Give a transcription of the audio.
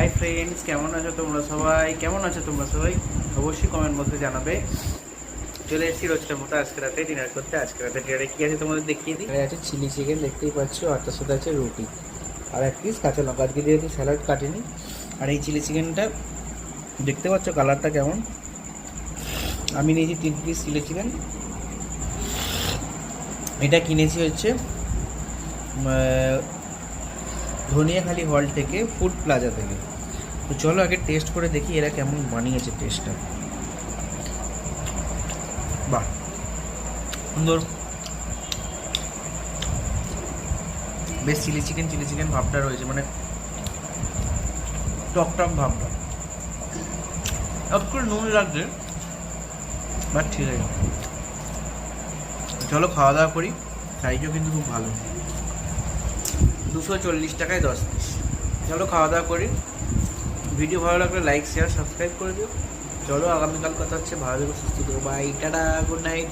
Hi friends, কেমন আছো তোমরা সবাই? অবশ্যই কমেন্ট বক্সে জানাবে। চলে এসেছি রোজটার মতো আজকে রাতে ডিনার করতে। আজকে রাতে ডিনারে কী আছে তোমাদের দেখিয়ে দিই। এখানে আছে চিলি চিকেন, দেখতেই পাচ্ছ, আর তার সাথে আছে রুটি আর এক পিস কাঁচা লঙ্কা। আজকে যেহেতু স্যালাড কাটেনি। আর এই চিলি চিকেনটা দেখতে পাচ্ছ কালারটা কেমন। আমি নিয়েছি 3 পিস চিলি চিকেন। এটা কিনেছি হচ্ছে ধনিয়াখালি হল থেকে, ফুড প্লাজা থেকে। তো চলো আগে টেস্ট করে দেখি এরা কেমন বানিয়েছে টেস্টটা। বাহ, সুন্দর, বেশ চিলি চিকেন ভাবটা রয়েছে, মানে টক টক ভাবটা। একটু নুন লাগছে, বাট ঠিক আছে। চলো খাওয়া দাওয়া করি। সাইজও কিন্তু খুব ভালো, 240 টাকায় 10 পিস। চলো খাওয়া দাওয়া করি। ভিডিও ভালো লাগলে লাইক শেয়ার সাবস্ক্রাইব করে দিও। চলো আগামীকাল কথা হচ্ছে। ভালো থেকো, সুস্থ থেকো, বাই, টাটা, গুড নাইট।